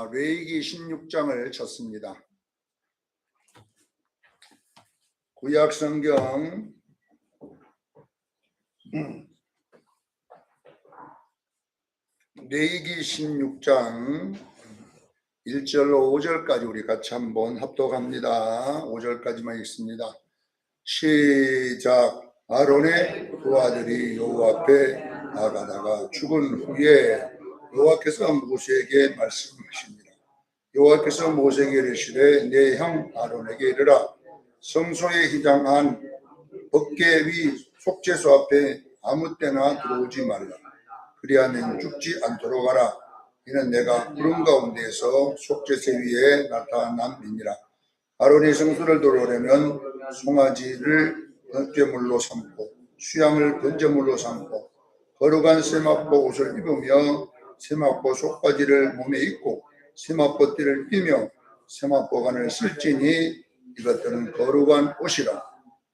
레위기 16장을 쳤습니다. 구약 성경 레위기 16장 1절로 5절까지 우리 같이 한번 합독합니다. 5절까지만 읽습니다. 시작. 아론의 두 아들이 여호와 앞에 나가다가 죽은 후에 여호와께서 모세에게 말씀하십니다. 여호와께서 모세에게 이르시되 내 형 아론에게 이르라. 성소에 휘장한 법궤 위 속죄소 앞에 아무 때나 들어오지 말라. 그리하면 죽지 않도록 하라. 이는 내가 구름 가운데에서 속죄소 위에 나타남이니라. 아론이 성소를 들어오려면 송아지를 번제물로 삼고 수양을 번제물로 삼고 거룩한 세마포 옷을 입으며 세마포 속바지를 몸에 입고 세마포 띠를 띠며 세마포관을 쓸지니 이것들은 거룩한 옷이라.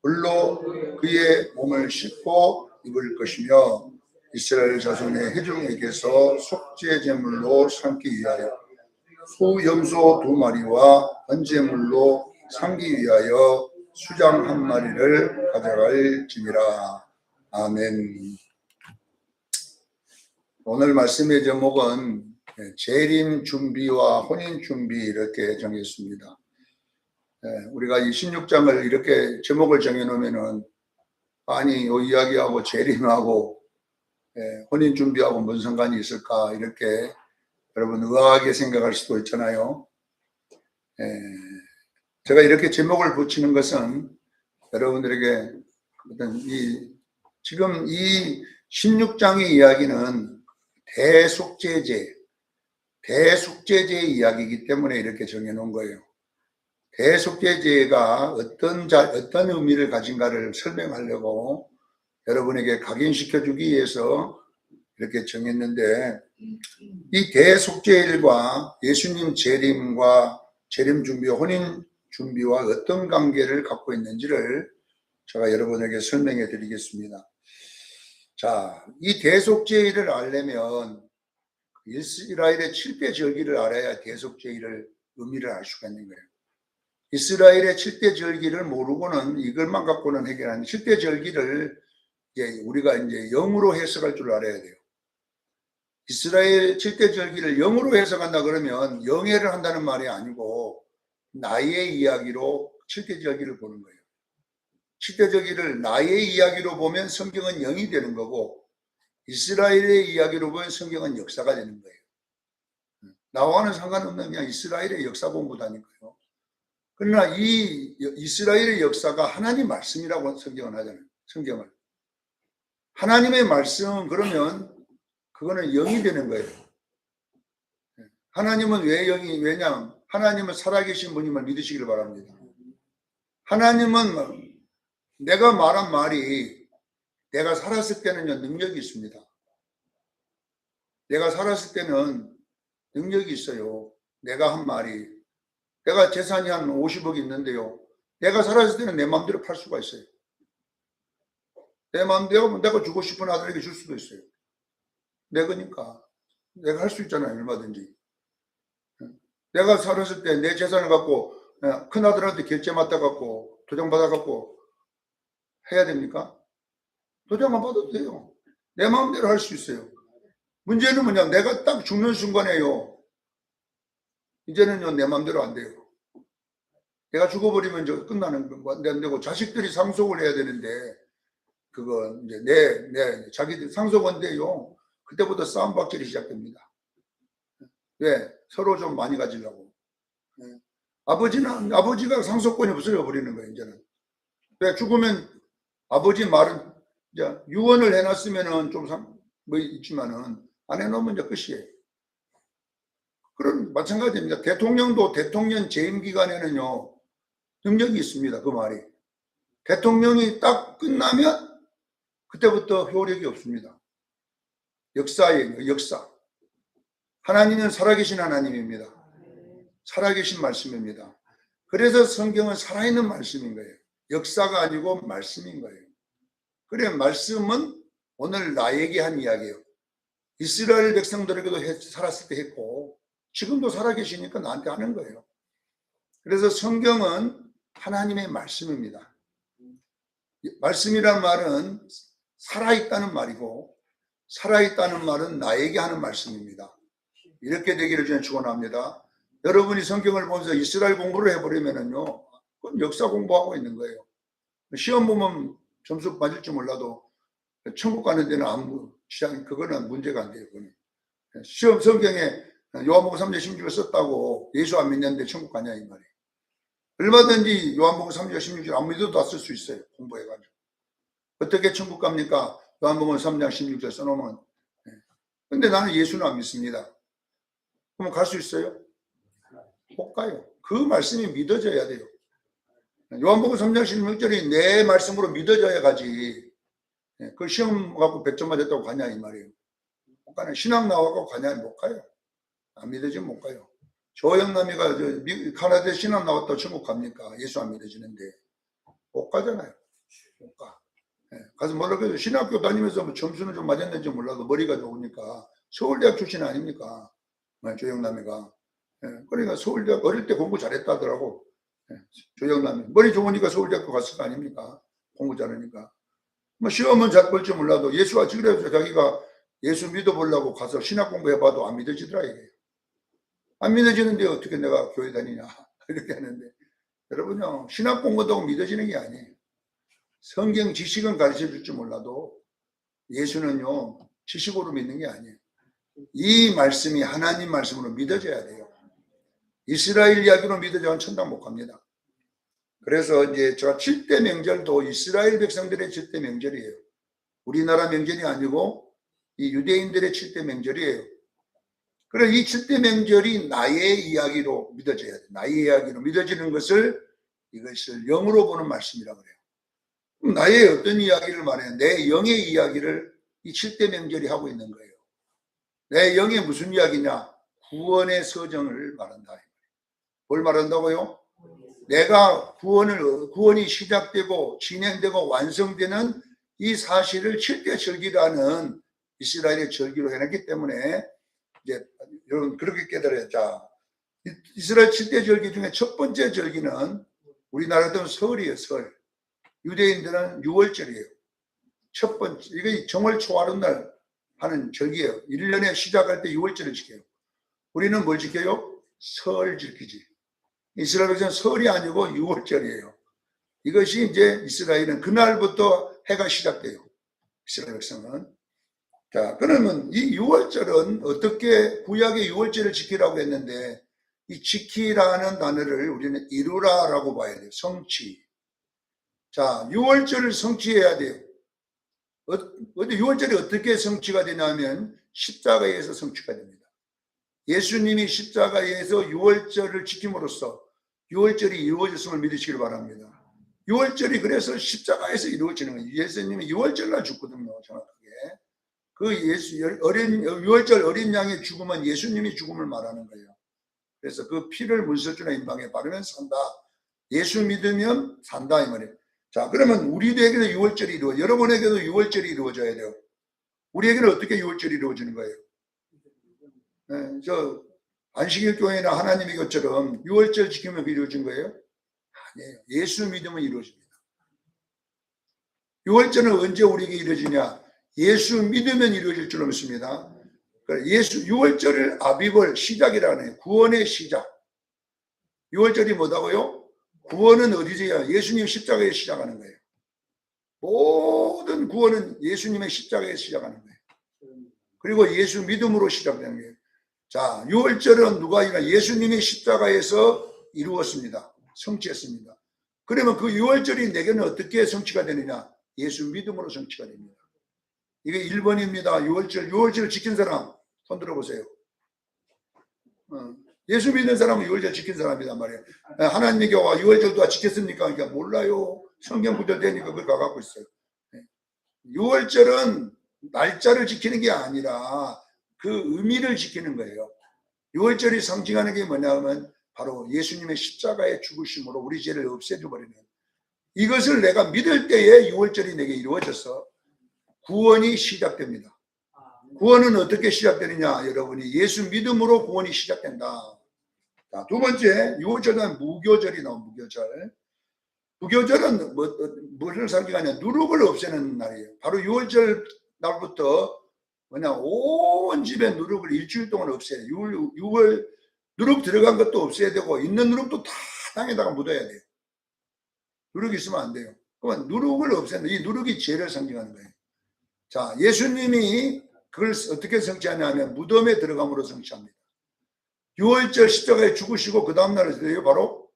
물로 그의 몸을 씻고 입을 것이며 이스라엘 자손의 회중에게서 속죄제물로 삼기 위하여 소, 염소 2마리와 번제물로 삼기 위하여 수장 1마리를 가져갈지니라. 아멘. 오늘 말씀의 제목은 재림 준비와 혼인 준비 이렇게 정했습니다. 우리가 이 16장을 이렇게 제목을 정해놓으면은 아니 이 이야기하고 재림하고 혼인 준비하고 뭔 상관이 있을까 이렇게 여러분 의아하게 생각할 수도 있잖아요. 제가 이렇게 제목을 붙이는 것은 여러분들에게 지금 이 16장의 이야기는 대속죄제의 이야기이기 때문에 이렇게 정해놓은 거예요. 대속죄제가 어떤 의미를 가진가를 설명하려고 여러분에게 각인시켜주기 위해서 이렇게 정했는데, 이 대속죄일과 예수님 재림과 재림 준비, 혼인 준비와 어떤 관계를 갖고 있는지를 제가 여러분에게 설명해 드리겠습니다. 자, 이 대속죄일을 알려면 이스라엘의 7대 절기를 알아야 대속죄일의 의미를 알 수가 있는 거예요. 이스라엘의 7대 절기를 모르고는 이것만 갖고는 해결하는 7대 절기를 우리가 이제 영으로 해석할 줄 알아야 돼요. 이스라엘 7대 절기를 영으로 해석한다 그러면 영예를 한다는 말이 아니고 나의 이야기로 7대 절기를 보는 거예요. 7대 절기를 나의 이야기로 보면 성경은 영이 되는 거고 이스라엘의 이야기로 보면 성경은 역사가 되는 거예요. 나와는 상관없는 그냥 이스라엘의 역사 공부다니까요. 그러나 이 이스라엘의 역사가 하나님 말씀이라고 성경은 하잖아요. 성경을. 하나님의 말씀은 그러면 그거는 영이 되는 거예요. 하나님은 왜 영이, 왜냐? 하나님은 살아계신 분임을 믿으시길 바랍니다. 하나님은 내가 말한 말이 내가 살았을 때는요, 능력이 있습니다. 내가 살았을 때는 능력이 있어요. 내가 한 말이. 내가 재산이 한 50억 있는데요. 내가 살았을 때는 내 마음대로 팔 수가 있어요. 내 마음대로 내가 주고 싶은 아들에게 줄 수도 있어요. 내 거니까. 내가 할 수 있잖아요. 얼마든지. 내가 살았을 때 내 재산을 갖고 큰 아들한테 결제 맡아갖고 도장 받아갖고 해야 됩니까? 도장만 받아도 돼요. 내 마음대로 할 수 있어요. 문제는 뭐냐? 내가 딱 죽는 순간에요. 이제는요, 내 마음대로 안 돼요. 내가 죽어버리면 저 끝나는 건데 안 되고 자식들이 상속을 해야 되는데 그거 이제 자기들 상속원데요. 그때부터 싸움박질이 시작됩니다. 왜? 서로 좀 많이 가지려고. 아버지가 상속권이 없어져 버리는 거예요, 이제는. 왜? 죽으면 아버지 말은, 이제 유언을 해놨으면은 좀 있지만은 안 해놓으면 이제 끝이에요. 그런, 마찬가지입니다. 대통령도 대통령 재임 기간에는요, 능력이 있습니다, 그 말이. 대통령이 딱 끝나면 그때부터 효력이 없습니다. 역사예요, 역사. 하나님은 살아계신 하나님입니다. 살아계신 말씀입니다. 그래서 성경은 살아있는 말씀인 거예요. 역사가 아니고 말씀인 거예요. 그래, 말씀은 오늘 나에게 한 이야기예요. 이스라엘 백성들에게도 살았을 때 했고 지금도 살아계시니까 나한테 하는 거예요. 그래서 성경은 하나님의 말씀입니다. 말씀이란 말은 살아있다는 말이고, 살아있다는 말은 나에게 하는 말씀입니다. 이렇게 되기를 저는 축원합니다. 여러분이 성경을 보면서 이스라엘 공부를 해버리면은요, 그건 역사 공부하고 있는 거예요. 시험 보면 점수 맞을지 몰라도 천국 가는 데는 그거는 문제가 안 돼요. 그거는. 시험 성경에 요한복음 3장 16절 썼다고 예수 안 믿는데 천국 가냐 이 말이에요. 얼마든지 요한복음 3장 16절 안 믿어도 다 쓸 수 있어요. 공부해가지고. 어떻게 천국 갑니까? 요한복음 3장 16절 써놓으면. 근데 나는 예수는 안 믿습니다. 그럼 갈 수 있어요? 못 가요. 그 말씀이 믿어져야 돼요. 요한복음 3장 16절이 내 말씀으로 믿어져야 가지. 그 시험 갖고 100점 맞았다고 가냐 이 말이에요. 못 가네. 신학 나와갖고 가냐 못 가요. 안 믿어지면 못 가요. 조영남이가 카나다에 신학 나왔다고 천국 갑니까? 예수 안 믿어지는데 못 가잖아요. 못 가. 가서 뭐라고 해도 신학교 다니면서 뭐 점수는 좀 맞았는지 몰라도 머리가 좋으니까 서울대학 출신 아닙니까? 조영남이가. 그러니까 서울대학 어릴 때 공부 잘했다더라고. 조영남이 머리 좋으니까 서울대학교 갔을 거 아닙니까? 공부 잘하니까. 뭐 시험은 잘 볼지 몰라도 예수가 그래서 자기가 예수 믿어보려고 가서 신학 공부해봐도 안 믿어지더라 이게. 안 믿어지는데 어떻게 내가 교회 다니냐 이렇게 하는데, 여러분요, 신학 공부도 믿어지는 게 아니에요. 성경 지식은 가르쳐 줄지 몰라도 예수는요 지식으로 믿는 게 아니에요. 이 말씀이 하나님 말씀으로 믿어져야 돼요. 이스라엘 이야기로 믿어져야 천당 못 갑니다. 그래서 이제 제가 7대 명절도 이스라엘 백성들의 7대 명절이에요. 우리나라 명절이 아니고 이 유대인들의 7대 명절이에요. 그래서 이 7대 명절이 나의 이야기로 믿어져야 돼요. 나의 이야기로 믿어지는 이것을 영으로 보는 말씀이라고 그래요. 그럼 나의 어떤 이야기를 말해요? 내 영의 이야기를 이 7대 명절이 하고 있는 거예요. 내 영의 무슨 이야기냐? 구원의 서정을 말한다. 뭘 말한다고요? 내가 구원이 시작되고 진행되고 완성되는 이 사실을 7대 절기라는 이스라엘의 절기로 해놨기 때문에 이제 여러분 그렇게 깨달아야. 자, 이스라엘 7대 절기 중에 첫 번째 절기는 우리나라도 설이에요. 설. 유대인들은 6월절이에요. 첫 번째, 이게 정월 초하룻 날 하는 절기예요. 1년에 시작할 때 6월절을 지켜요. 우리는 뭘 지켜요? 설 지키지. 이스라엘 백성은 설이 아니고 6월절이에요. 이것이 이제 이스라엘은 그날부터 해가 시작돼요. 이스라엘 백성은. 자, 그러면 이 6월절은 어떻게 구약의 6월절을 지키라고 했는데, 이 지키라는 단어를 우리는 이루라라고 봐야 돼요. 성취. 자, 6월절을 성취해야 돼요. 6월절이 어떻게 성취가 되냐면 십자가에서 성취가 됩니다. 예수님이 십자가에서 6월절을 지킴으로써 6월절이 이루어졌음을 믿으시길 바랍니다. 6월절이 그래서 십자가에서 이루어지는 거예요. 예수님이 6월절날 죽거든요. 정확하게. 그 6월절 어린 양의 죽음은 예수님이 죽음을 말하는 거예요. 그래서 그 피를 문설주나 임방에 바르면 산다. 예수 믿으면 산다 이 말이에요. 자, 그러면 우리에게도 6월절이 이루어져요. 여러분에게도 6월절이 이루어져야 돼요. 우리에게는 어떻게 6월절이 이루어지는 거예요? 네, 저 안식일 교회나 하나님의 것처럼 6월절 지키면 이루어진 거예요? 아니에요. 예수 믿으면 이루어집니다. 6월절은 언제 우리에게 이루어지냐? 예수 믿으면 이루어질 줄로 믿습니다. 6월절을 아비벌 시작이라는 거예요. 구원의 시작. 6월절이 뭐다고요? 구원은 어디서야? 예수님 십자가에 시작하는 거예요. 모든 구원은 예수님의 십자가에 시작하는 거예요. 그리고 예수 믿음으로 시작되는 거예요. 자, 6월절은 누가 이루냐? 예수님의 십자가에서 이루었습니다. 성취했습니다. 그러면 그 6월절이 내게는 어떻게 성취가 되느냐? 예수 믿음으로 성취가 됩니다. 이게 1번입니다. 6월절 지킨 사람 손 들어보세요. 예수 믿는 사람은 6월절 지킨 사람이란 말이에요. 하나님의 교와 6월절도 다 지켰습니까? 그러니까 몰라요. 성경 구절 되니까 그걸 가갖고 있어요. 6월절은 날짜를 지키는 게 아니라 그 의미를 지키는 거예요. 6월절이 상징하는 게 뭐냐면 바로 예수님의 십자가의 죽으심으로 우리 죄를 없애줘버리는, 이것을 내가 믿을 때에 6월절이 내게 이루어져서 구원이 시작됩니다. 구원은 어떻게 시작되느냐? 여러분이 예수 믿음으로 구원이 시작된다. 자, 두 번째, 유월절은 무교절이 나온 무교절. 무교절은 뭐를 상징하냐? 누룩을 없애는 날이에요. 바로 유월절 날부터 온 집에 누룩을 일주일 동안 없애요. 6월 누룩 들어간 것도 없애야 되고 있는 누룩도 다 땅에다가 묻어야 돼요. 누룩이 있으면 안 돼요. 그러면 누룩을 없앤다. 이 누룩이 죄를 상징하는 거예요. 자, 예수님이 그걸 어떻게 성취하냐면 무덤에 들어감으로 성취합니다. 6월절 십자가에 죽으시고 그 다음날에 바로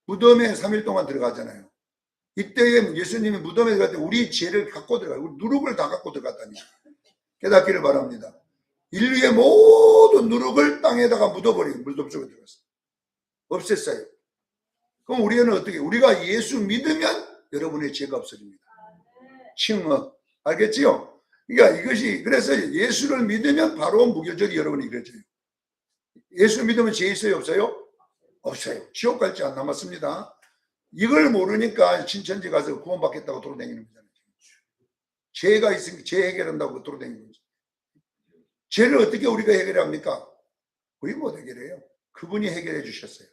무덤에 3일 동안 들어가잖아요. 이때에 예수님이 무덤에 들어갈 때 우리 죄를 갖고 들어가요. 우리 누룩을 다 갖고 들어갔다니 깨닫기를 바랍니다. 인류의 모든 누룩을 땅에다가 묻어버리고 물도 속에 들어갔어요. 없앴어요. 그럼 우리는 어떻게? 우리가 예수 믿으면 여러분의 죄가 없어집니다. 칭어. 알겠지요? 그러니까 이것이, 그래서 예수를 믿으면 바로 무교절이 여러분이 이루어져요. 예수 믿으면 죄 있어요? 없어요? 없어요. 지옥 갈지 안 남았습니다. 이걸 모르니까 신천지 가서 구원받겠다고 돌아다니는 거잖아요. 죄가 있으니까 죄 해결한다고 돌아다니는 거죠. 죄를 어떻게 우리가 해결합니까? 우리 못 해결해요. 그분이 해결해 주셨어요.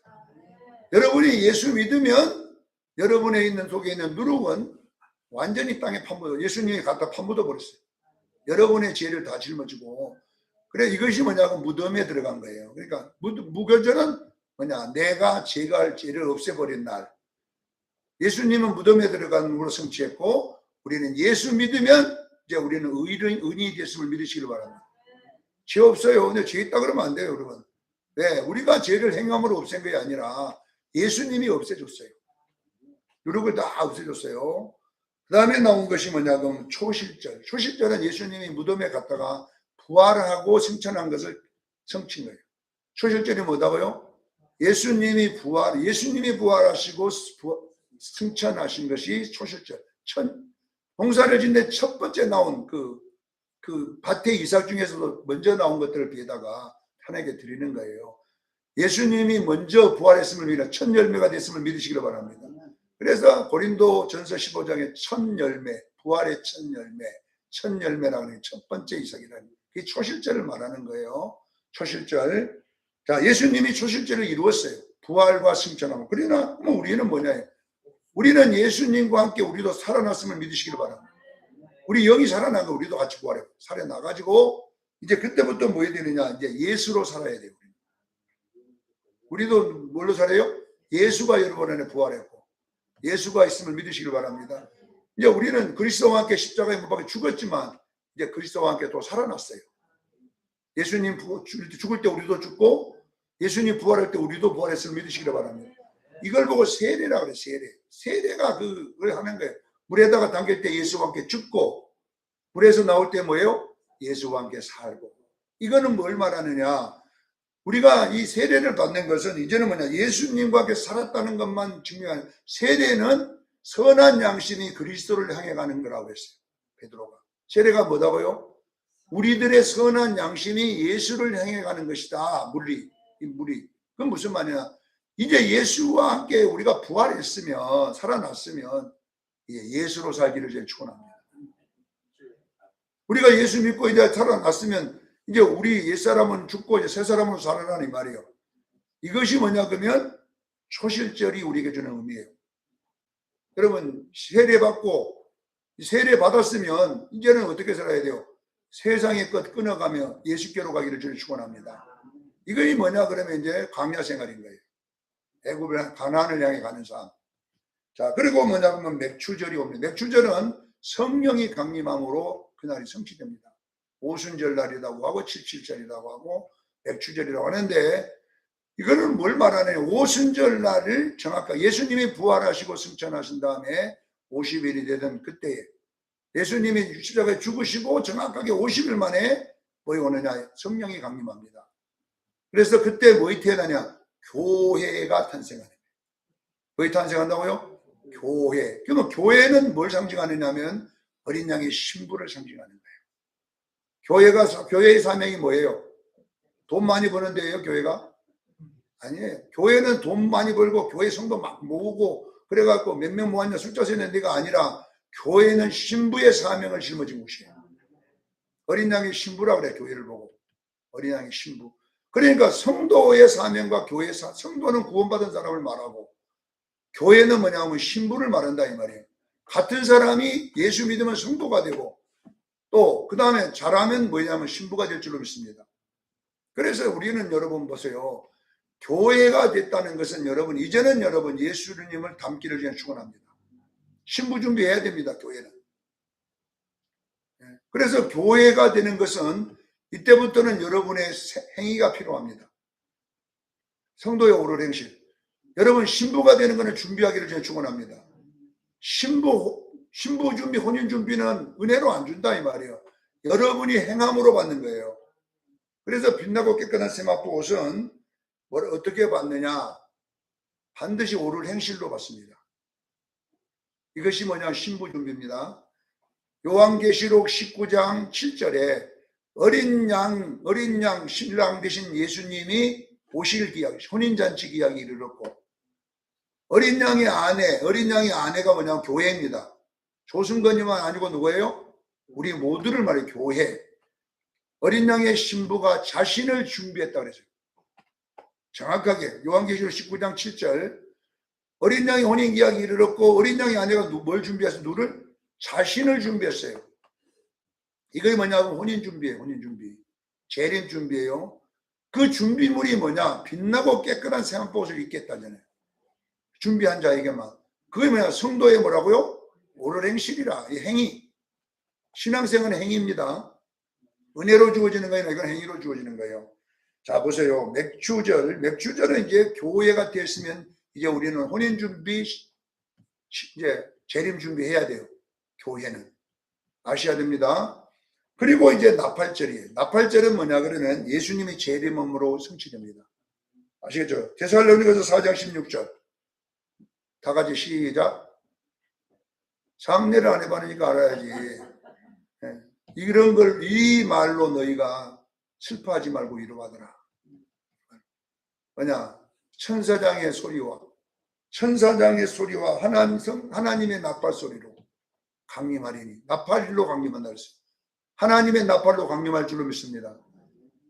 여러분이 예수 믿으면 여러분에 있는 속에 있는 누룩은 완전히 땅에 파묻어, 예수님이 갖다 파묻어 버렸어요. 여러분의 죄를 다 짊어지고. 그래, 이것이 뭐냐고 무덤에 들어간 거예요. 그러니까 무교절은 뭐냐, 내가 제가 할 죄를 없애버린 날. 예수님은 무덤에 들어간 걸로 성취했고, 우리는 예수 믿으면 이제 우리는 의인이 됐음을 믿으시길 바랍니다. 죄 없어요. 근데 죄 있다 그러면 안 돼요, 여러분. 왜? 우리가 죄를 행함으로 없앤 게 아니라 예수님이 없애줬어요. 누룩을 다 없애줬어요. 그 다음에 나온 것이 뭐냐면 초실절. 초실절은 예수님이 무덤에 갔다가 부활하고 승천한 것을 성취한 거예요. 초실절이 뭐다고요? 예수님이 부활하시고 승천하신 것이 초실절. 봉사를 짓는데 첫 번째 나온 그 밭의 이삭 중에서도 먼저 나온 것들을 비에다가 하나님께 드리는 거예요. 예수님이 먼저 부활했음을 믿어 첫 열매가 됐음을 믿으시기를 바랍니다. 그래서 고린도 전서 15장에 첫 열매, 부활의 첫 열매라는 게 첫 번째 이삭이라는 게 초실절을 말하는 거예요. 초실절. 자, 예수님이 초실절을 이루었어요. 부활과 승천하고. 그러나 우리는 뭐냐? 우리는 예수님과 함께 우리도 살아났음을 믿으시기를 바랍니다. 우리 영이 살아난 거 우리도 같이 부활해요. 살아나가지고 이제 그때부터 뭐 해야 되느냐? 이제 예수로 살아야 돼요. 우리도 뭘로 살아요? 예수가 여러분 안에 부활했고 예수가 있음을 믿으시길 바랍니다. 이제 우리는 그리스도와 함께 십자가에 못 박혀 죽었지만 이제 그리스도와 함께 또 살아났어요. 예수님 죽을 때 우리도 죽고 예수님 부활할 때 우리도 부활했음을 믿으시길 바랍니다. 이걸 보고 세례라 그래. 세례가 그걸 하는 거예요. 물에다가 담길 때 예수와 함께 죽고 물에서 나올 때 뭐예요? 예수와 함께 살고. 이거는 뭘 말하느냐? 우리가 이 세례를 받는 것은 이제는 뭐냐? 예수님과 함께 살았다는 것만 증명하는, 세례는 선한 양심이 그리스도를 향해 가는 거라고 했어요. 베드로가. 세례가 뭐다고요? 우리들의 선한 양심이 예수를 향해 가는 것이다. 물이. 그건 무슨 말이냐? 이제 예수와 함께 우리가 부활했으면, 살아났으면 예수로 살기를 제일 축원합니다. 우리가 예수 믿고 이제 살아났으면 이제 우리 옛사람은 죽고 이제 새사람으로 살아나는 말이에요. 이것이 뭐냐 그러면 초실절이 우리에게 주는 의미예요. 여러분 세례 받고 세례 받았으면 이제는 어떻게 살아야 돼요? 세상의 것 끊어가며 예수께로 가기를 주를 축원합니다. 이것이 뭐냐 그러면 이제 광야 생활인 거예요. 애굽의 가나안을 향해 가는 삶. 자, 그리고 뭐냐 그러면 맥추절이 옵니다. 맥추절은 성령이 강림함으로 그날이 성취됩니다. 오순절 날이라고 하고 칠칠절이라고 하고 맥추절이라고 하는데 이거는 뭘 말하냐면 오순절 날을 정확하게 예수님이 부활하시고 승천하신 다음에 50일이 되던 그때에 예수님이 십자가에 죽으시고 정확하게 50일 만에 뭐에 오느냐? 성령이 강림합니다. 그래서 그때 뭐이 태어나냐? 교회가 탄생하는 거예요. 뭐이 탄생한다고요? 교회. 그러면 교회는 뭘 상징하느냐면 어린 양의 신부를 상징하는 거예요. 교회의 사명이 뭐예요? 돈 많이 버는 데예요, 교회가? 아니에요. 교회는 돈 많이 벌고 교회 성도 막 모으고 그래갖고 몇 명 모았냐 숫자 세는 데가 아니라 교회는 신부의 사명을 짊어진 곳이에요. 어린 양의 신부라 그래, 교회를 보고. 어린 양의 신부. 그러니까 성도의 사명과 교회의 성도는 구원받은 사람을 말하고, 교회는 뭐냐면 신부를 말한다 이 말이에요. 같은 사람이 예수 믿으면 성도가 되고, 또 그 다음에 잘하면 뭐냐면 신부가 될 줄로 믿습니다. 그래서 우리는 여러분 보세요. 교회가 됐다는 것은 여러분, 이제는 여러분 예수님을 닮기를 위해 축원합니다. 신부 준비해야 됩니다, 교회는. 그래서 교회가 되는 것은 이때부터는 여러분의 행위가 필요합니다. 성도의 옳은 행실. 여러분 신부가 되는 것은 준비하기를 제가 축원합니다. 신부 준비, 혼인 준비는 은혜로 안 준다 이 말이에요. 여러분이 행함으로 받는 거예요. 그래서 빛나고 깨끗한 세마포 옷은 뭘 어떻게 받느냐? 반드시 옳은 행실로 받습니다. 이것이 뭐냐? 신부 준비입니다. 요한계시록 19장 7절에 어린 양 신랑 되신 예수님이 오실 기약, 혼인잔치 기약이 이르렀고, 어린 양의 아내가 뭐냐면 교회입니다. 조승건이만 아니고 누구예요? 우리 모두를 말해 교회. 어린 양의 신부가 자신을 준비했다 그랬어요. 정확하게 요한계시록 19장 7절 어린 양이 혼인 기약이 이르렀고 어린 양의 아내가 뭘 준비했어요? 누를? 자신을 준비했어요. 이게 뭐냐면 혼인 준비예요. 혼인 준비. 재림 준비예요. 그 준비물이 뭐냐? 빛나고 깨끗한 세마포옷을 입겠다잖아요. 준비한 자에게만. 그게 뭐냐? 성도의 뭐라고요? 옳은 행실이라. 이 행위. 신앙생활은 행위입니다. 은혜로 주어지는 거예요. 이건 행위로 주어지는 거예요. 자, 보세요. 맥주절은 이제 교회가 됐으면 이제 우리는 혼인 준비, 이제 재림 준비해야 돼요. 교회는. 아셔야 됩니다. 그리고 이제 나팔절이에요. 나팔절은 뭐냐 그러면 예수님이 재림함으로 성취됩니다. 아시겠죠? 데살로니가서 4장 16절. 다 같이 시작. 장례를 안 해봤으니까 알아야지. 네. 이런 걸 이 말로 너희가 슬퍼하지 말고 위로하더라. 뭐냐? 천사장의 소리와 하나님의 나팔 소리로 강림하리니. 나팔로 강림한다 그랬어요. 하나님의 나팔로 강림할 줄로 믿습니다.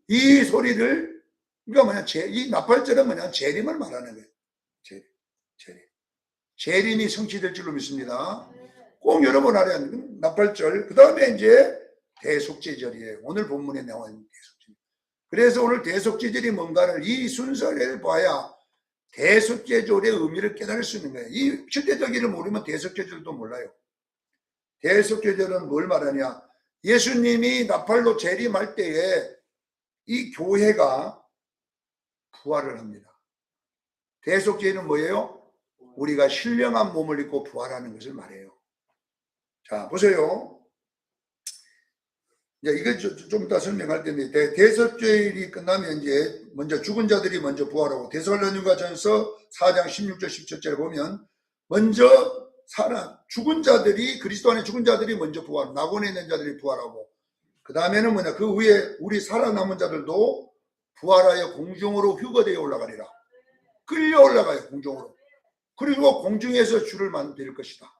이 소리를, 그러니까 뭐냐? 이 나팔절은 뭐냐? 재림을 말하는 거예요. 재림이 성취될 줄로 믿습니다. 꼭 여러분 알아야 하는 나팔절. 그 다음에 이제 대속죄절이에요. 오늘 본문에 나와 있는 대속죄절. 그래서 오늘 대속죄절이 뭔가를 이 순서를 봐야 대속죄절의 의미를 깨달을 수 있는 거예요. 이 실제적인을 모르면 대속죄절도 몰라요. 대속죄절은 뭘 말하냐? 예수님이 나팔로 재림할 때에 이 교회가 부활을 합니다. 대속죄는 뭐예요? 우리가 신령한 몸을 입고 부활하는 것을 말해요. 자, 보세요. 이제 이거 좀 이따 설명할 텐데, 대속죄일이 끝나면 이제 먼저 죽은 자들이 먼저 부활하고, 데살로니가전서 4장 16절 17절에 보면 먼저 죽은 자들이, 그리스도 안에 죽은 자들이 먼저 낙원에 있는 자들이 부활하고, 그 다음에는 뭐냐, 그 위에 우리 살아남은 자들도 부활하여 공중으로 휴거되어 올라가리라. 끌려 올라가요, 공중으로. 그리고 공중에서 주를 만들 것이다.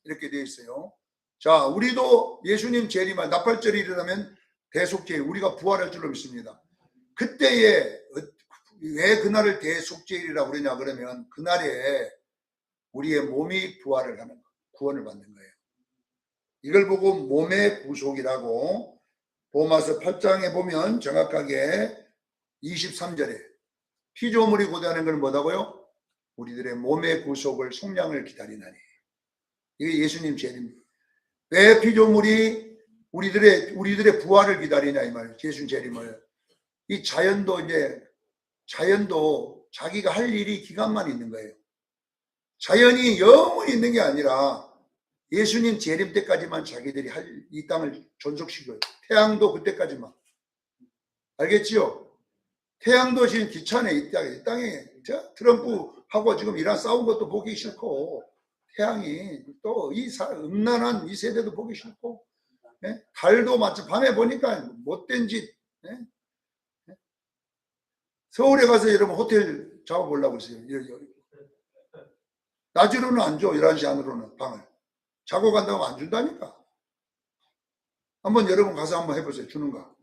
이렇게 되어 있어요. 자, 우리도 예수님 재림할 나팔절이 일어나면 대속죄, 우리가 부활할 줄로 믿습니다. 그때에 왜 그날을 대속죄일이라고 그러냐 그러면 그날에 우리의 몸이 부활을 하는, 구원을 받는 거예요. 이걸 보고 몸의 구속이라고 로마서 8장에 보면 정확하게 23절에 피조물이 고대하는 건 뭐다고요? 우리들의 몸의 구속을 속량을 기다리나니. 이게 예수님 재림입니다. 왜 피조물이 우리들의 부활을 기다리냐 이 말이에요. 예수님 재림을. 이 자연도 자기가 할 일이 기간만 있는 거예요. 자연이 영원히 있는 게 아니라 예수님 재림 때까지만 자기들이 이 땅을 존속시켜요. 태양도 그때까지만. 알겠지요? 태양도 지금 귀찮아. 이 땅에 트럼프하고 지금 이란 싸운 것도 보기 싫고, 태양이 또 이 음란한 이 세대도 보기 싫고, 예? 달도 마치 밤에 보니까 못된 짓. 예? 서울에 가서 여러분 호텔 잡아보려고 했어요. 낮으로는 안 줘. 11시 안으로는 방을. 자고 간다고 안 준다니까. 한번 여러분 가서 한번 해보세요. 주는가?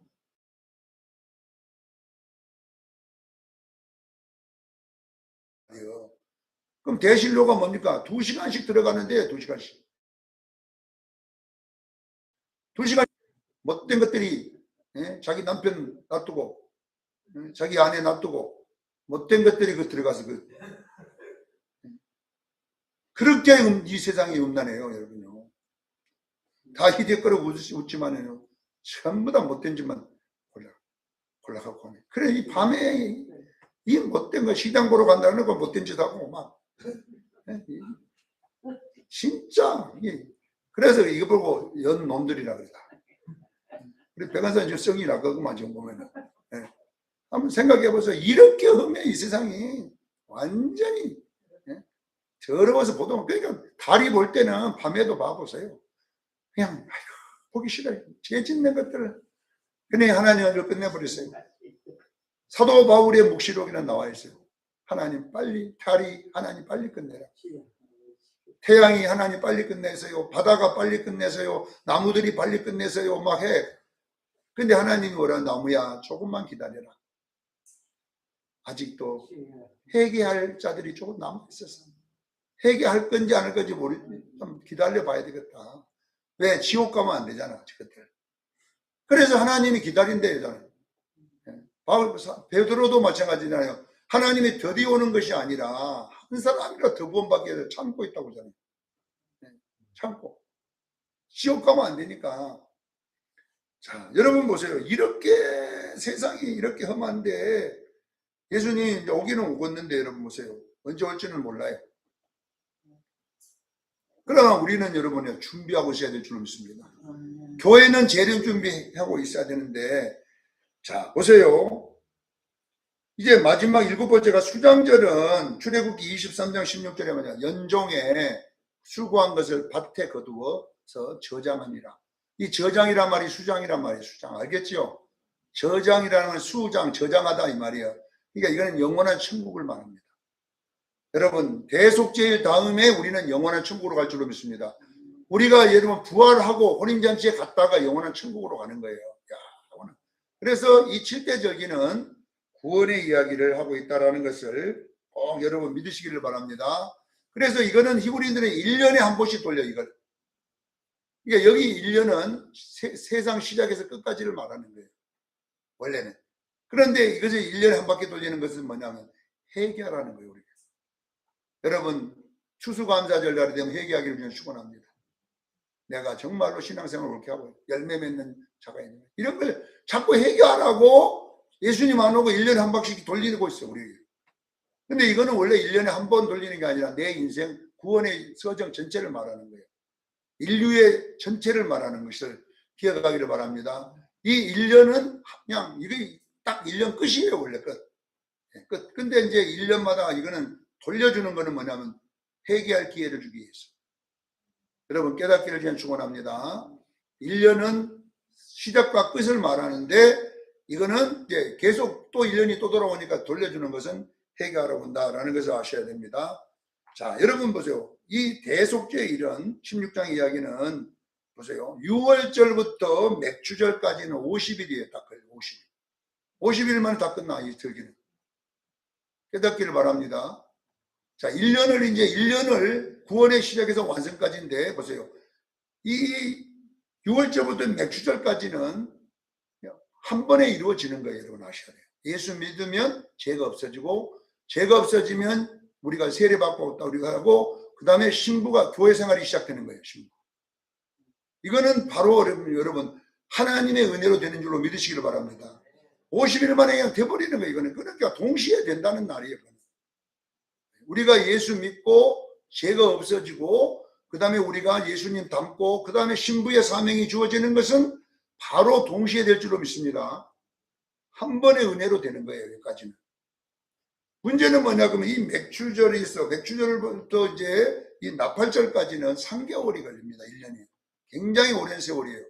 그럼 대실료가 뭡니까? 2시간씩 들어가는데 2시간씩. 2시간 못된 것들이 자기 남편 놔두고 자기 아내 놔두고 못된 것들이 들어가서 그렇게 이 세상이 음란해요, 여러분요. 다 희대거리고 웃지만은요, 전부 다 못된 짓만 골라갖고 하네. 그래, 이 밤에 이 못된 거 시장 보러 간다는 거 못된 짓 하고 막 진짜 그래서 이거 보고 연 놈들이라 그러다. 우리 백한산 지금 성이라 그거만 지금 보면은 한번 생각해 보세요. 이렇게 험해 이 세상이 완전히 더러워서 보도 그러니까 달이 볼 때는 밤에도 봐보세요. 그냥 아이고 보기 싫어요. 죄 짓는 것들을 그냥 하나님을 끝내버렸어요. 사도 바울의 묵시록에는 나와 있어요. 하나님 빨리 달이 하나님 빨리 끝내라. 태양이 하나님 빨리 끝내세요. 바다가 빨리 끝내세요. 나무들이 빨리 끝내세요. 막 해. 근데 하나님이 뭐라 나무야 조금만 기다려라. 아직도 회개할 자들이 조금 남아있었어. 회개할 건지 안 할 건지 좀 기다려 봐야 되겠다. 왜? 지옥 가면 안 되잖아. 그때. 그래서 하나님이 기다린대요. 베드로도 마찬가지잖아요. 하나님이 더디 오는 것이 아니라 한 사람이라 더 구원받기 참고 있다고 하잖아요. 참고. 지옥 가면 안 되니까. 자, 여러분 보세요. 이렇게 세상이 이렇게 험한데 예수님이 이제 오기는 오겠는데 여러분 보세요. 언제 올지는 몰라요. 그러나 우리는 여러분이 준비하고 있어야 될 줄 믿습니다. 교회는 재련 준비하고 있어야 되는데 자 보세요. 이제 마지막 7번째가 수장절은 출애굽기 23장 16절에 뭐냐 연종에 수고한 것을 밭에 거두어서 저장하니라. 이 저장이란 말이 수장이란 말이에요. 수장 알겠죠? 저장이라는 건 수장 저장하다 이 말이에요. 그러니까 이거는 영원한 천국을 말합니다. 여러분 대속죄일 다음에 우리는 영원한 천국으로 갈 줄로 믿습니다. 우리가 여러분 부활하고 혼인잔치에 갔다가 영원한 천국으로 가는 거예요. 야, 그래서 이 7대 절기는 구원의 이야기를 하고 있다는 것을 꼭 여러분 믿으시기를 바랍니다. 그래서 이거는 히브리인들은 1년에 한 번씩 돌려 이걸. 그러니까 여기 1년은 세상 시작에서 끝까지를 말하는 거예요. 원래는. 그런데 이것을 1년에 한 바퀴 돌리는 것은 뭐냐면 회개하라는 거예요. 우리가. 여러분 추수감사절날이 되면 회개하기를 저는 축원합니다. 내가 정말로 신앙생활을 그렇게 하고 열매 맺는 자가 있는 거예요. 이런 걸 자꾸 회개하라고 예수님 안 오고 1년에 한 바퀴 돌리고 있어 우리. 근데 이거는 원래 1년에 한 번 돌리는 게 아니라 내 인생 구원의 서정 전체를 말하는 거예요. 인류의 전체를 말하는 것을 기억하기를 바랍니다. 이 1년은 그냥 이게 딱 1년 끝이에요. 원래 끝. 근데 이제 1년마다 이거는 돌려주는 거는 뭐냐면 회개할 기회를 주기 위해서. 여러분 깨닫기를 그냥 축원합니다. 1년은 시작과 끝을 말하는데 이거는 이제 계속 또 1년이 또 돌아오니까 돌려주는 것은 회개하러 온다라는 것을 아셔야 됩니다. 자, 여러분 보세요. 이 대속죄일은 16장 이야기는 보세요. 6월절부터 맥추절까지는 50일이에요. 딱 걸려. 50일. 50일만 다 끝나 이 절기는. 깨닫기를 바랍니다. 자, 1년을 구원의 시작에서 완성까지인데 보세요. 이 6월절부터 맥추절까지는 한 번에 이루어지는 거예요. 여러분 아셔야 돼요. 예수 믿으면 죄가 없어지고 죄가 없어지면 우리가 세례받고 우리가 하고 그 다음에 신부가 교회 생활이 시작되는 거예요. 신부. 이거는 바로 여러분 하나님의 은혜로 되는 줄로 믿으시기를 바랍니다. 50일 만에 그냥 돼버리는 거예요. 이거는 그러니까 동시에 된다는 날이에요. 우리가 예수 믿고 죄가 없어지고 그 다음에 우리가 예수님 닮고 그 다음에 신부의 사명이 주어지는 것은 바로 동시에 될 줄로 믿습니다. 한 번의 은혜로 되는 거예요. 여기까지는. 문제는 뭐냐 그러면 이 맥추절이 있어. 맥추절부터 이제 이 나팔절까지는 3개월이 걸립니다. 1년이. 굉장히 오랜 세월이에요.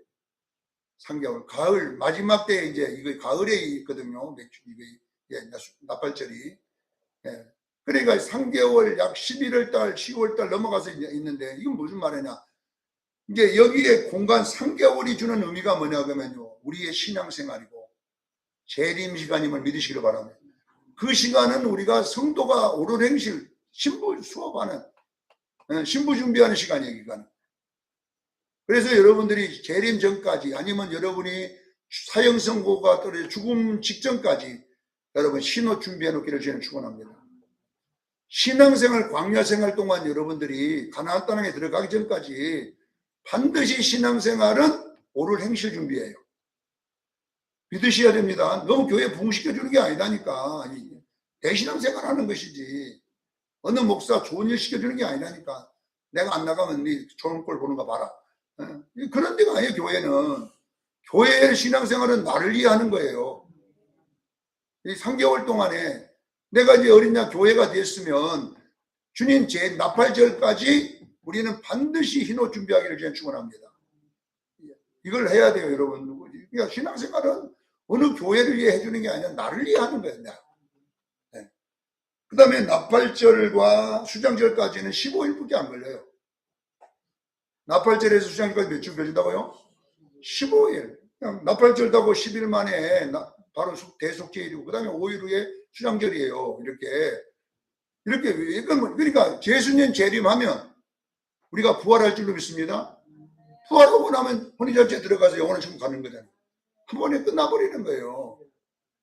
3개월. 가을 마지막 때에 이제 이거 가을에 있거든요. 나팔절이. 예. 그러니까 3개월 약 11월 달, 10월 달 넘어가서 있는데 이건 무슨 말이냐? 이제 여기에 공간 3개월이 주는 의미가 뭐냐 그러면요, 우리의 신앙생활이고 재림 시간임을 믿으시기를 바랍니다. 그 시간은 우리가 성도가 오를 행실, 신부 수업하는, 신부 준비하는 시간이에요, 기간. 그래서 여러분들이 재림 전까지, 아니면 여러분이 사형 선고가 떨어져 죽음 직전까지 여러분 신호 준비해 놓기를 저는 축원합니다. 신앙생활, 광야생활 동안 여러분들이 가나안 땅에 들어가기 전까지 반드시 신앙생활은 오를 행실 준비예요. 믿으셔야 됩니다. 너무 교회 부흥시켜주는 게 아니다니까. 대신앙생활 하는 것이지, 어느 목사 좋은 일 시켜주는 게 아니라니까. 내가 안 나가면 네 좋은 꼴 보는 거 봐라. 그런 데가 아니에요. 교회는. 교회의 신앙생활은 나를 위해 하는 거예요. 이 3개월 동안에 내가 이제 어린 양 교회가 됐으면 주님 제 나팔절까지 우리는 반드시 흰옷 준비하기를 저는 축원합니다. 이걸 해야 돼요, 여러분. 그러니까 신앙생활은 어느 교회를 위해 해주는 게 아니라 나를 위해 하는 거예요. 네. 그 다음에 나팔절과 수장절까지는 15일밖에 안 걸려요. 나팔절에서 수장절까지 몇 주 걸린다고요? 15일. 그냥 나팔절하고 10일 만에 바로 대속제일이고, 그 다음에 5일 후에 수장절이에요. 이렇게, 그러니까 예수님 재림하면 우리가 부활할 줄로 믿습니다. 부활하고 나면 혼인절제 들어가서 영원한 천국 가는 거잖아요. 한 번에 끝나버리는 거예요.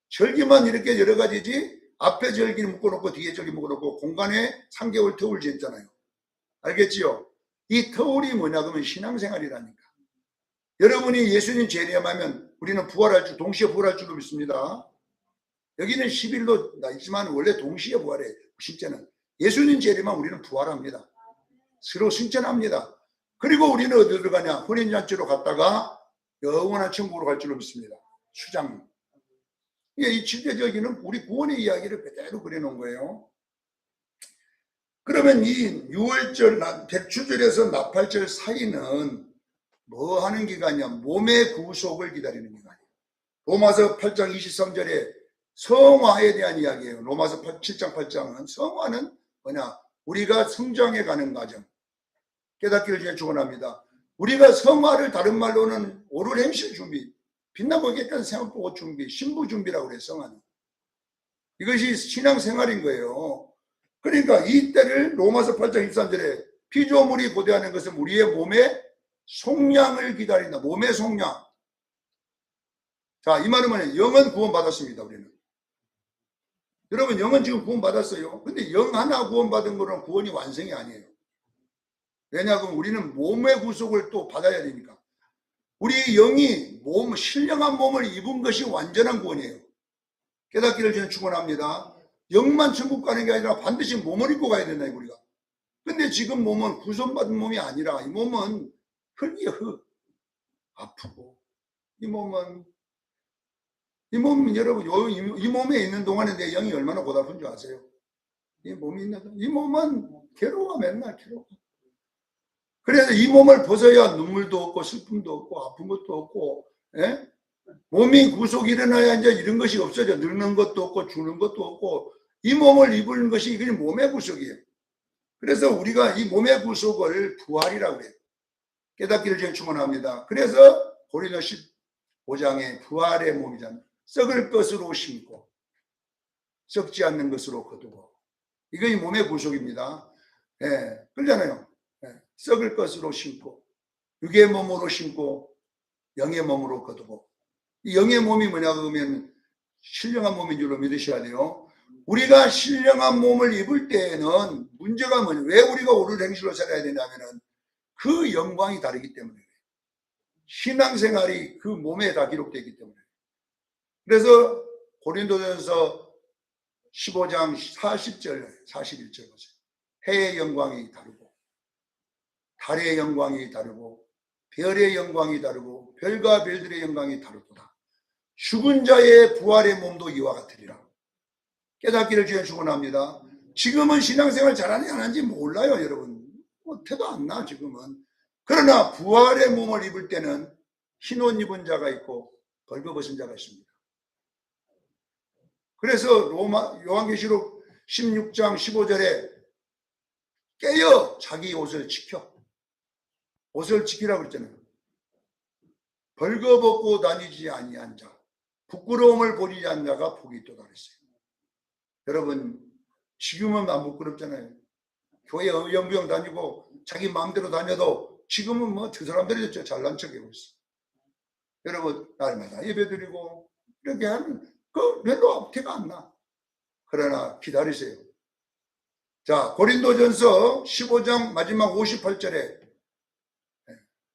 절기만 이렇게 여러 가지지, 앞에 절기를 묶어놓고 뒤에 절기 묶어놓고 공간에 3개월 터울 지었잖아요. 알겠지요? 이 터울이 뭐냐 그러면 신앙생활이라니까. 여러분이 예수님 재림하면 우리는 부활할 줄, 동시에 부활할 줄로 믿습니다. 여기는 10일도 나 있지만 원래 동시에 부활해요. 실제는 예수님 재림하면 우리는 부활합니다. 서로 승천합니다. 그리고 우리는 어디로 들어가냐? 혼인잔치로 갔다가 영원한 천국으로 갈 줄로 믿습니다. 수장. 이 7대 절기는 우리 구원의 이야기를 그대로 그려놓은 거예요. 그러면 이 6월절, 백추절에서 나팔절 사이는 뭐 하는 기간이냐? 몸의 구속을 기다리는 기간이에요. 로마서 8장 23절에 성화에 대한 이야기예요. 로마서 7장 8장은 성화는 뭐냐? 우리가 성장해 가는 과정. 깨닫기를 제가 축원합니다. 우리가 성화를 다른 말로는 오를 행실 준비, 빛나고 깨끗한 생활복 준비, 신부 준비라고 그래요. 성화는. 이것이 신앙생활인 거예요. 그러니까 이때를 로마서 8장 23절에 피조물이 고대하는 것은 우리의 몸의 속량을 기다린다. 몸의 속량. 자, 이 말은 뭐냐? 영은 구원받았습니다. 우리는. 여러분, 영은 지금 구원받았어요. 근데 영 하나 구원받은 거는 구원이 완성이 아니에요. 왜냐하면 우리는 몸의 구속을 또 받아야 되니까. 우리 영이 신령한 몸을 입은 것이 완전한 구원이에요. 깨닫기를 저는 축원합니다. 영만 천국 가는 게 아니라 반드시 몸을 입고 가야 된다, 우리가. 근데 지금 몸은 구속받은 몸이 아니라 이 몸은 흙이에요, 흙. 아프고. 이 몸은 여러분, 이 몸에 있는 동안에 내 영이 얼마나 고달픈 줄 아세요? 이 몸은 괴로워, 맨날 괴로워. 그래서 이 몸을 벗어야 눈물도 없고 슬픔도 없고 아픈 것도 없고, 예? 몸이 구속이 일어나야 이제 이런 것이 없어져. 늙는 것도 없고 죽는 것도 없고, 이 몸을 입은 것이 그냥 몸의 구속이에요. 그래서 우리가 이 몸의 구속을 부활이라고 해요. 깨닫기를 제가 축원합니다. 그래서 고린도 15장에 부활의 몸이잖아요. 썩을 것으로 심고 썩지 않는 것으로 거두고, 이거 이 몸의 구속입니다. 예, 그러잖아요. 예, 썩을 것으로 심고 육의 몸으로 심고 영의 몸으로 거두고. 이 영의 몸이 뭐냐 그러면 신령한 몸인 줄로 믿으셔야 돼요. 우리가 신령한 몸을 입을 때에는 문제가 뭐냐, 왜 우리가 오를 행실로 살아야 되냐면은 그 영광이 다르기 때문에, 신앙생활이 그 몸에 다 기록되어 있기 때문에. 그래서 고린도전서 15장 40절 41절 보세요. 해의 영광이 다르고 달의 영광이 다르고 별의 영광이 다르고 별과 별들의 영광이 다르도다. 죽은 자의 부활의 몸도 이와 같으리라. 깨닫기를 주여 축원합니다. 지금은 신앙생활 잘하는지 안 하는지 몰라요, 여러분. 태도 안 나, 지금은. 그러나 부활의 몸을 입을 때는 흰옷 입은 자가 있고 벌거벗은 자가 있습니다. 그래서 요한계시록 16장 15절에 깨어 자기 옷을 지켜. 옷을 지키라고 그랬잖아요. 벌거벗고 다니지 아니한 자, 부끄러움을 보이지 않는 자가 복이 있도다 그랬어요. 여러분, 지금은 안 부끄럽잖아요. 교회 영부영 다니고 자기 마음대로 다녀도 지금은 뭐 저 사람들이 잘난 척하고 있어. 여러분, 날마다 예배드리고 이렇게 하면 그 별로 티가 안 나. 그러나 기다리세요. 자, 고린도전서 15장 마지막 58절에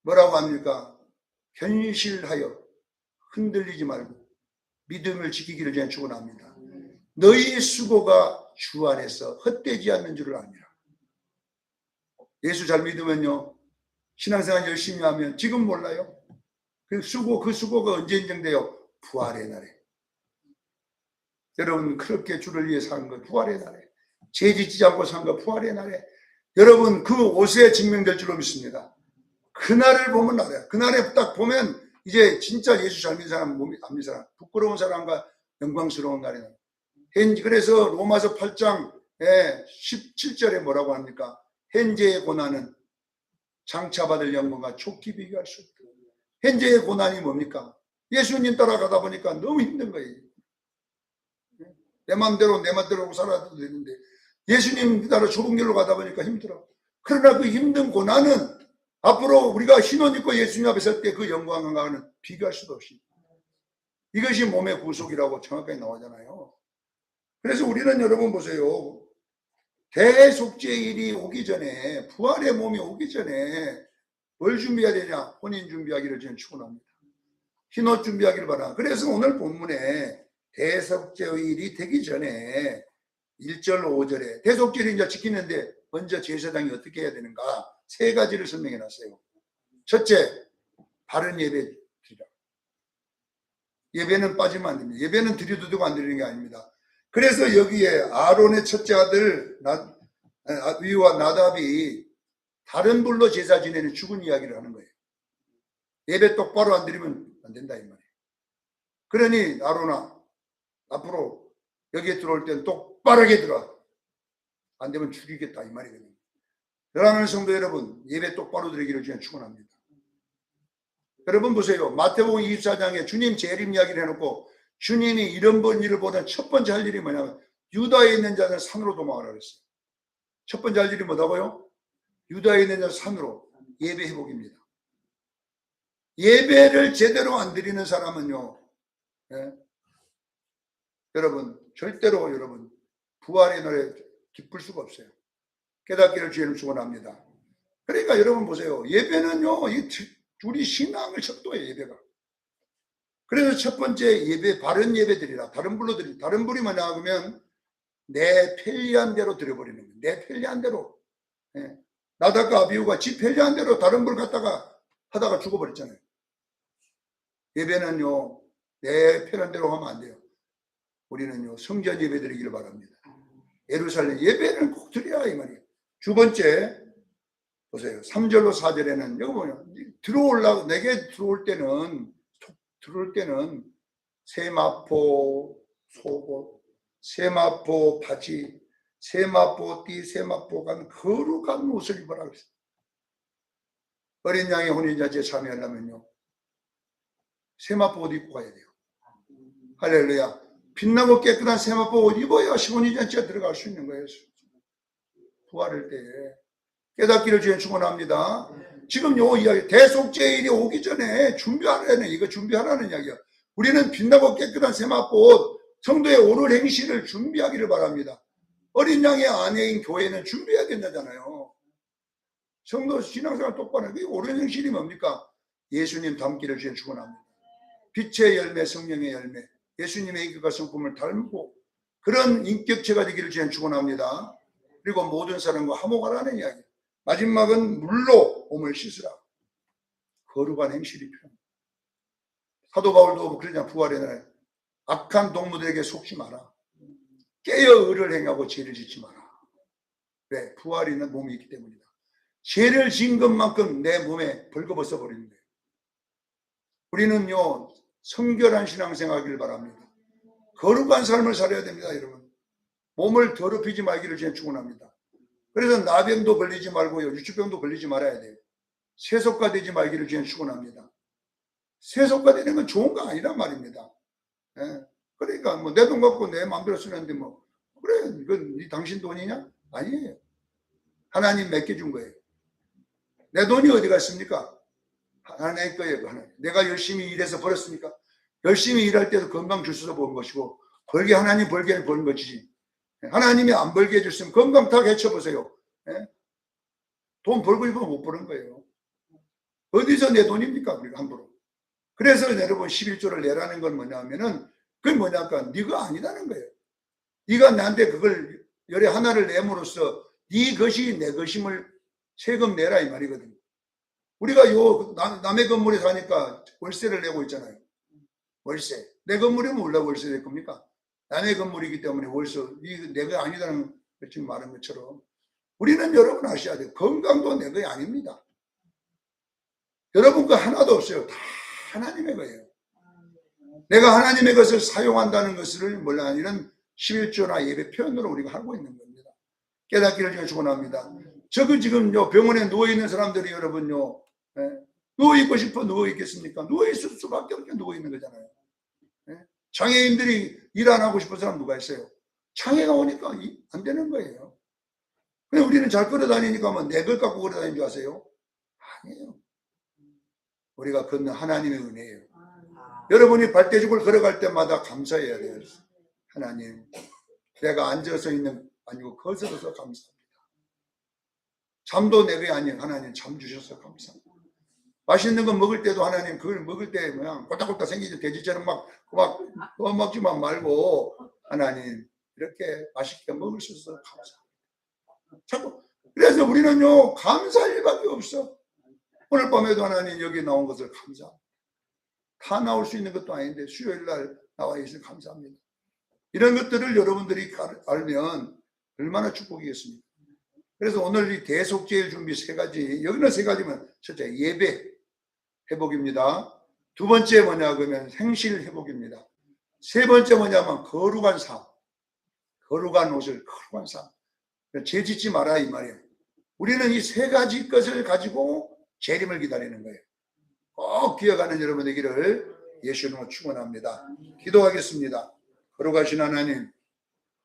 뭐라고 합니까? 현실하여 흔들리지 말고 믿음을 지키기를 전에 축원합니다. 너희 수고가 주 안에서 헛되지 않는 줄을 아니라. 예수 잘 믿으면요, 신앙생활 열심히 하면 지금 몰라요. 그 수고가 언제 인정돼요? 부활의 날에. 여러분, 그렇게 주를 위해 산 거 부활의 날에, 죄 짓지 않고 산 거 부활의 날에, 여러분 그 옷에 증명될 줄로 믿습니다. 그날을 보면 알아요. 그날에 딱 보면 이제 진짜 예수 잘 믿는 사람, 안 믿는 사람, 부끄러운 사람과 영광스러운 날이다. 그래서 로마서 8장 17절에 뭐라고 합니까? 현재의 고난은 장차받을 영광과 촉히 비교할 수 없다. 현재의 고난이 뭡니까? 예수님 따라가다 보니까 너무 힘든 거예요. 내 맘대로 살아도 되는데 예수님 따라 좁은 길로 가다 보니까 힘들어. 그러나 그 힘든 고난은 앞으로 우리가 신혼 입고 예수님 앞에 설 때 그 영광과는 비교할 수도 없이, 이것이 몸의 구속이라고 정확하게 나오잖아요. 그래서 우리는 여러분 보세요. 대속죄일이 오기 전에, 부활의 몸이 오기 전에 뭘 준비해야 되냐? 혼인 준비하기를 저는 축원합니다. 흰옷 준비하기를 바라. 그래서 오늘 본문에 대속죄일이 되기 전에 1절 5절에 대속죄를 이제 지키는데 먼저 제사장이 어떻게 해야 되는가? 3가지를 설명해 놨어요. 첫째, 바른 예배 드리라. 예배는 빠지면 안 됩니다. 예배는 드려도 되고 안 드리는 게 아닙니다. 그래서 여기에 아론의 첫째 아들 위와 나답이 다른 불로 제사 지내는 죽은 이야기를 하는 거예요. 예배 똑바로 안 드리면 안 된다 이 말이에요. 그러니 아론아, 앞으로 여기에 들어올 때는 똑바르게 들어와. 안 되면 죽이겠다 이 말이거든요. 사랑하는 성도 여러분, 예배 똑바로 드리기를 저는 축원합니다. 여러분 보세요. 마태복음 24장에 주님 재림 이야기를 해놓고 주님이 이런 일을 보던 첫 번째 할 일이 뭐냐면 유다에 있는 자는 산으로 도망하라 그랬어요. 첫 번째 할 일이 뭐라고요? 유다에 있는 자는 산으로, 예배 회복입니다. 예배를 제대로 안 드리는 사람은요, 여러분 절대로 여러분 부활의 날에 기쁠 수가 없어요. 깨닫기를 주님 축원합니다. 그러니까 여러분 보세요. 예배는요, 우리 신앙을 척도해 예배가. 그래서 첫 번째 예배, 바른 예배 드리라. 다른 불로 드리라. 다른 불이 뭐냐 하면 내 편리한 대로 드려버리는 거예요. 내 편리한 대로. 나답과 아비후가 지 편리한 대로 다른 불 갖다가 하다가 죽어버렸잖아요. 예배는요, 내 편한 대로 하면 안 돼요. 우리는요, 성전 예배 드리기를 바랍니다. 예루살렘 예배는 꼭 드려야 이 말이에요. 두 번째 보세요. 3절로 4절에는 여기 뭐냐, 내게 들어올 때는 세마포 속옷, 세마포 바지, 세마포 띠, 세마포 간 거룩한 옷을 입으라 그랬어요. 어린 양의 혼인잔치에 참여하려면요, 세마포 옷 입고 가야 돼요. 할렐루야. 빛나고 깨끗한 세마포 옷 입어야 혼인잔치에 들어갈 수 있는 거예요. 부활할 때에. 깨닫기를 주님 축원합니다. 지금 요 이야기, 대속죄일이 오기 전에 준비하라는, 이거 준비하라는 이야기야. 우리는 빛나고 깨끗한 세마포 옷, 성도의 옳은 행실을 준비하기를 바랍니다. 어린 양의 아내인 교회는 준비해야 된다잖아요. 성도 신앙생활 똑바로 해. 옳은 행실이 뭡니까? 예수님 닮기를 주님 축원합니다. 빛의 열매, 성령의 열매, 예수님의 인격과 성품을 닮고 그런 인격체가 되기를 주님 축원합니다. 그리고 모든 사람과 화목하라는 이야기. 마지막은 물로 몸을 씻으라. 거룩한 행실이 필요합니다. 사도 바울도 그러냐, 부활의 날 악한 동무들에게 속지 마라. 깨어 의를 행하고 죄를 짓지 마라. 왜? 부활이 있는 몸이 있기 때문이다. 죄를 지은 것만큼 내 몸에 벌거벗어 버리는 거예요. 우리는요, 성결한 신앙생활하기를 바랍니다. 거룩한 삶을 살아야 됩니다, 여러분. 몸을 더럽히지 말기를 저는 축원합니다. 그래서 나병도 걸리지 말고요, 유추병도 걸리지 말아야 돼요. 세속화 되지 말기를 주님 축원합니다. 세속화 되는 건 좋은 거 아니란 말입니다. 예. 그러니까 뭐 내 돈 갖고 내 마음대로 쓰는데 뭐 그래 이건 당신 돈이냐? 아니에요. 하나님 맡겨준 거예요. 내 돈이 어디 갔습니까? 하나님 거예요. 하나님. 내가 열심히 일해서 벌었으니까 열심히 일할 때도 건강 주셔서 본 것이고 벌게 하나님 벌게 버는 것이지. 하나님이 안 벌게 해줬으면 건강 다 해쳐보세요. 예? 돈 벌고 싶으면 못 버는 거예요. 어디서 내 돈입니까? 우리가 함부로. 그래서 여러분 11조를 내라는 건 뭐냐면은 그게 뭐냐니까 네가 아니다는 거예요. 네가 나한테 그걸 열에 하나를 내므로써 네 것이 내 것임을 세금 내라 이 말이거든요. 우리가 남의 건물에 사니까 월세를 내고 있잖아요. 월세. 내 건물이면 몰라 월세 낼 겁니까? 남의 건물이기 때문에 월세 내가 아니다는 걸 지금 말한 것처럼 우리는 여러분 아셔야 돼요. 건강도 내 것이 아닙니다. 여러분 거 하나도 없어요. 다 하나님의 거예요. 내가 하나님의 것을 사용한다는 것을 몰라 이런 11조나 예배 표현으로 우리가 하고 있는 겁니다. 깨닫기를 제가 축원합니다. 저거 지금요 병원에 누워 있는 사람들이 여러분요 누워 있고 싶어 누워 있겠습니까? 누워 있을 수밖에 없게 누워 있는 거잖아요. 장애인들이 일 안 하고 싶은 사람 누가 있어요? 장애가 오니까 안 되는 거예요. 근데 우리는 잘 걸어다니니까 뭐 내 걸 갖고 걸어다니는 줄 아세요? 아니에요. 우리가 걷는 하나님의 은혜예요. 여러분이 발대죽을 걸어갈 때마다 감사해야 돼요. 하나님, 내가 앉아서 있는 아니고 거슬러서 감사합니다. 잠도 내게 아니에요. 하나님 잠 주셔서 감사합니다. 맛있는 거 먹을 때도 하나님 그걸 먹을 때 그냥 꼴딱꼴딱 생기지 돼지처럼 막 먹지만 말고 하나님 이렇게 맛있게 먹을 수 있어서 감사합니다. 자꾸 그래서 우리는요 감사할 일밖에 없어. 오늘 밤에도 하나님 여기 나온 것을 감사합니다. 다 나올 수 있는 것도 아닌데 수요일 날 나와 있으니 감사합니다. 이런 것들을 여러분들이 알면 얼마나 축복이겠습니까? 그래서 오늘 이 대속죄일 준비 세 가지, 여기는 세 가지면 첫째 예배 회복입니다. 두 번째 뭐냐 그러면 행실 회복입니다. 세 번째 뭐냐면 거룩한 삶, 거룩한 옷을 거룩한 삶. 죄 짓지 마라 이 말이에요. 우리는 이 세 가지 것을 가지고 재림을 기다리는 거예요. 꼭 기억하는 여러분 되기를 예수 이름으로 축원합니다. 기도하겠습니다. 거룩하신 하나님,